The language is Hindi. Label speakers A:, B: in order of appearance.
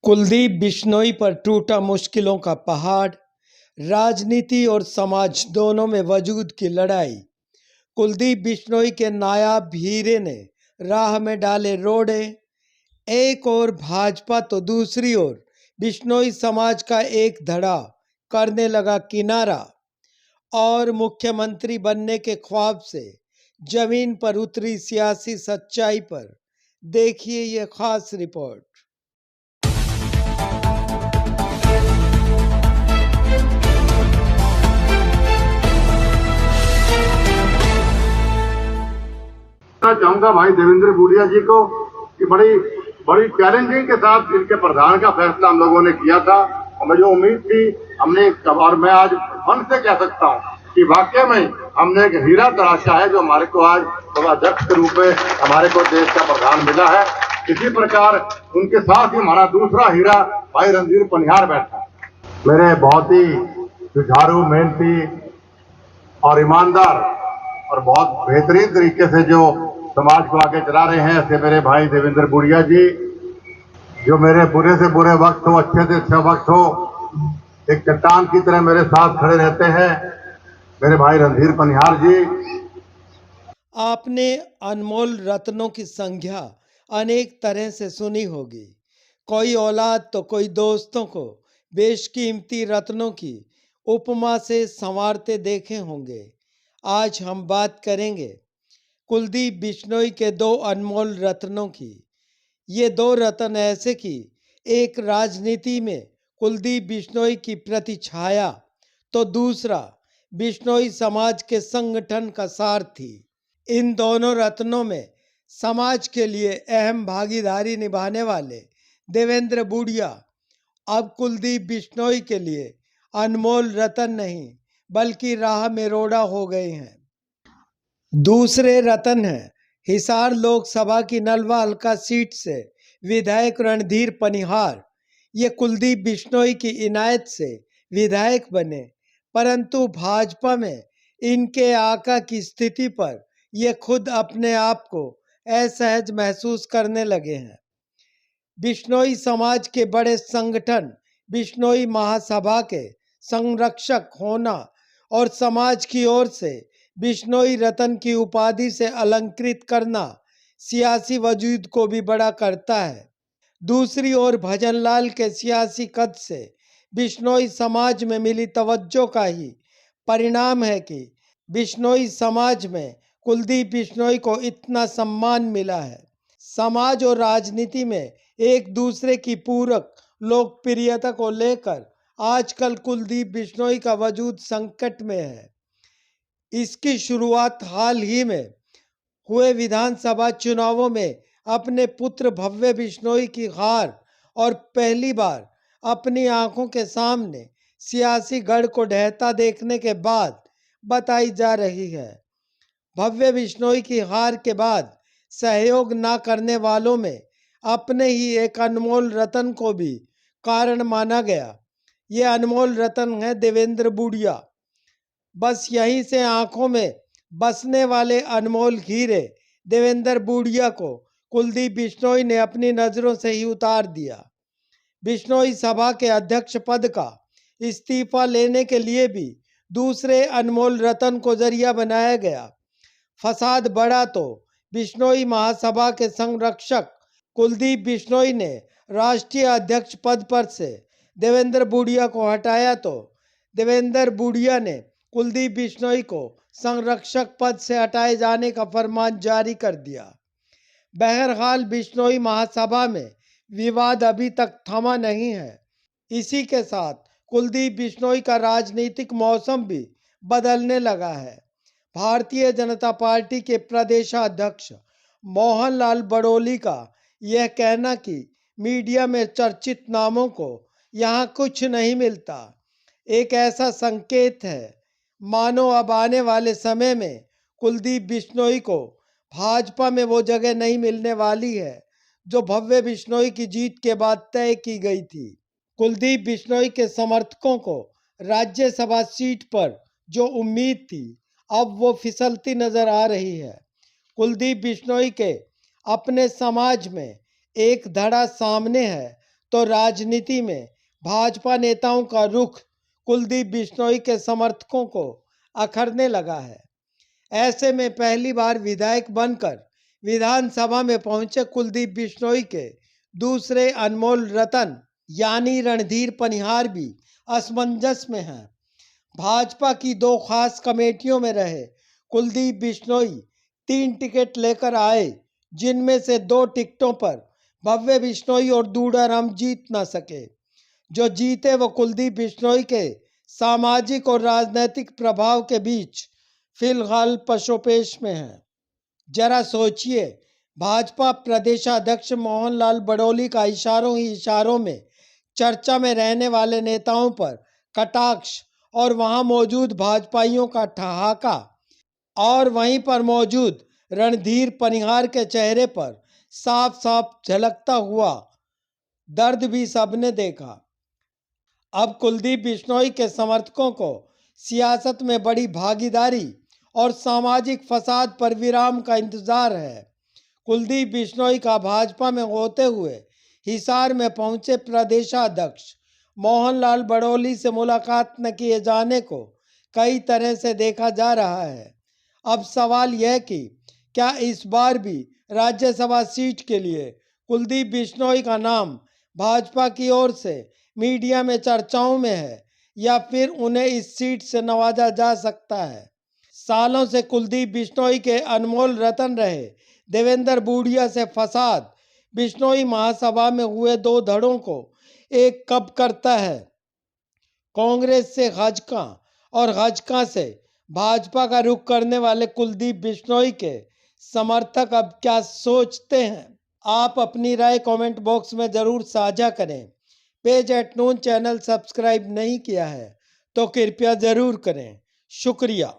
A: कुलदीप बिश्नोई पर टूटा मुश्किलों का पहाड़। राजनीति और समाज दोनों में वजूद की लड़ाई। कुलदीप बिश्नोई के नायाब हीरे ने राह में डाले रोड़े। एक ओर भाजपा तो दूसरी ओर बिश्नोई समाज का एक धड़ा करने लगा किनारा। और मुख्यमंत्री बनने के ख्वाब से जमीन पर उतरी सियासी सच्चाई पर देखिए ये खास रिपोर्ट।
B: चाहूंगा भाई देवेंद्र बूढ़िया जी को कि बड़ी चैलेंजिंग के साथ इनके प्रधान का फैसला हम लोगों ने किया था और मुझे उम्मीद थी हमने, और मैं आज मन से कह सकता हूं कि वाकई में हमने एक हीरा तराशा है जो हमारे को आज अध्यक्ष के रूप में हमारे को देश का प्रधान मिला है। इसी प्रकार उनके साथ ही हमारा दूसरा हीरा भाई रणधीर पनिहार बैठा। मेरे बहुत ही जुझारू, मेहनती और ईमानदार और बहुत बेहतरीन तरीके से जो समाज को आगे चला रहे हैं, ऐसे मेरे भाई देवेंद्र बूढ़िया जी, जो मेरे बुरे से बुरे वक्त हो, अच्छे से अच्छा वक्त हो, एक चट्टान की तरह मेरे साथ खड़े रहते हैं, मेरे भाई रणधीर पनिहार जी।
A: आपने अनमोल रत्नों की संख्या अनेक तरह से सुनी होगी। कोई औलाद तो कोई दोस्तों को बेशकीमती रत्नों की उपमा से संवारते देखे होंगे। आज हम बात करेंगे कुलदीप बिश्नोई के दो अनमोल रत्नों की। ये दो रत्न ऐसे कि एक राजनीति में कुलदीप बिश्नोई की प्रतिछाया तो दूसरा बिश्नोई समाज के संगठन का सारथी। इन दोनों रत्नों में समाज के लिए अहम भागीदारी निभाने वाले देवेंद्र बूढ़िया अब कुलदीप बिश्नोई के लिए अनमोल रत्न नहीं बल्कि राह में रोड़ा हो गए हैं। दूसरे रत्न है हिसार लोकसभा की नलवा हल्का सीट से विधायक रणधीर पनिहार। ये कुलदीप बिश्नोई की इनायत से विधायक बने, परंतु भाजपा में इनके आका की स्थिति पर ये खुद अपने आप को असहज महसूस करने लगे हैं। बिश्नोई समाज के बड़े संगठन बिश्नोई महासभा के संरक्षक होना और समाज की ओर से बिश्नोई रत्न की उपाधि से अलंकृत करना सियासी वजूद को भी बड़ा करता है। दूसरी ओर भजनलाल के सियासी कद से बिश्नोई समाज में मिली तवज्जो का ही परिणाम है कि बिश्नोई समाज में कुलदीप बिश्नोई को इतना सम्मान मिला है। समाज और राजनीति में एक दूसरे की पूरक लोकप्रियता को लेकर आजकल कुलदीप बिश्नोई का वजूद संकट में है। इसकी शुरुआत हाल ही में हुए विधानसभा चुनावों में अपने पुत्र भव्य बिश्नोई की हार और पहली बार अपनी आंखों के सामने सियासी गढ़ को ढहता देखने के बाद बताई जा रही है। भव्य बिश्नोई की हार के बाद सहयोग न करने वालों में अपने ही एक अनमोल रत्न को भी कारण माना गया। ये अनमोल रत्न है देवेंद्र बूढ़िया। बस यहीं से आंखों में बसने वाले अनमोल हीरे देवेंद्र बूढ़िया को कुलदीप बिश्नोई ने अपनी नजरों से ही उतार दिया। बिश्नोई सभा के अध्यक्ष पद का इस्तीफा लेने के लिए भी दूसरे अनमोल रत्न को जरिया बनाया गया। फसाद बढ़ा तो बिश्नोई महासभा के संरक्षक कुलदीप बिश्नोई ने राष्ट्रीय अध्यक्ष पद पर से देवेंद्र बूढ़िया को हटाया तो देवेंद्र बूढ़िया ने कुलदीप बिश्नोई को संरक्षक पद से हटाए जाने का फरमान जारी कर दिया। बहरहाल बिश्नोई महासभा में विवाद अभी तक थमा नहीं है। इसी के साथ कुलदीप बिश्नोई का राजनीतिक मौसम भी बदलने लगा है। भारतीय जनता पार्टी के प्रदेशाध्यक्ष मोहनलाल बड़ोली का यह कहना कि मीडिया में चर्चित नामों को यहाँ कुछ नहीं मिलता, एक ऐसा संकेत है मानो अब आने वाले समय में कुलदीप बिश्नोई को भाजपा में वो जगह नहीं मिलने वाली है जो भव्य बिश्नोई की जीत के बाद तय की गई थी। कुलदीप बिश्नोई के समर्थकों को राज्यसभा सीट पर जो उम्मीद थी अब वो फिसलती नजर आ रही है। कुलदीप बिश्नोई के अपने समाज में एक धड़ा सामने है तो राजनीति में भाजपा नेताओं का रुख कुलदीप बिश्नोई के समर्थकों को अखरने लगा है। ऐसे में पहली बार विधायक बनकर विधानसभा में पहुंचे कुलदीप बिश्नोई के दूसरे अनमोल रतन यानी रणधीर पनिहार भी असमंजस में हैं। भाजपा की 2 खास कमेटियों में रहे कुलदीप बिश्नोई 3 टिकट लेकर आए, जिनमें से 2 टिकटों पर भव्य बिश्नोई और दूड़ाराम जीत न सके। जो जीते वो कुलदीप बिश्नोई के सामाजिक और राजनीतिक प्रभाव के बीच फिलहाल पशोपेश में हैं। जरा सोचिए, भाजपा प्रदेशाध्यक्ष मोहनलाल बड़ौली का इशारों ही इशारों में चर्चा में रहने वाले नेताओं पर कटाक्ष और वहां मौजूद भाजपाइयों का ठहाका और वहीं पर मौजूद रणधीर पनिहार के चेहरे पर साफ साफ झलकता हुआ दर्द भी सबने देखा। अब कुलदीप बिश्नोई के समर्थकों को सियासत में बड़ी भागीदारी और सामाजिक फसाद पर विराम का इंतजार है। कुलदीप बिश्नोई का भाजपा में होते हुए हिसार में पहुंचे प्रदेशाध्यक्ष मोहनलाल बड़ौली से मुलाकात न किए जाने को कई तरह से देखा जा रहा है। अब सवाल यह कि क्या इस बार भी राज्यसभा सीट के लिए कुलदीप बिश्नोई का नाम भाजपा की ओर से मीडिया में चर्चाओं में है या फिर उन्हें इस सीट से नवाजा जा सकता है। सालों से कुलदीप बिश्नोई के अनमोल रतन रहे देवेंद्र बूढ़िया से फसाद बिश्नोई महासभा में हुए 2 धड़ों को एक कब करता है। कांग्रेस से हजका और हजका से भाजपा का रुख करने वाले कुलदीप बिश्नोई के समर्थक अब क्या सोचते हैं? आप अपनी राय कमेंट बॉक्स में जरूर साझा करें। पेज @ नून चैनल सब्सक्राइब नहीं किया है तो कृपया जरूर करें। शुक्रिया।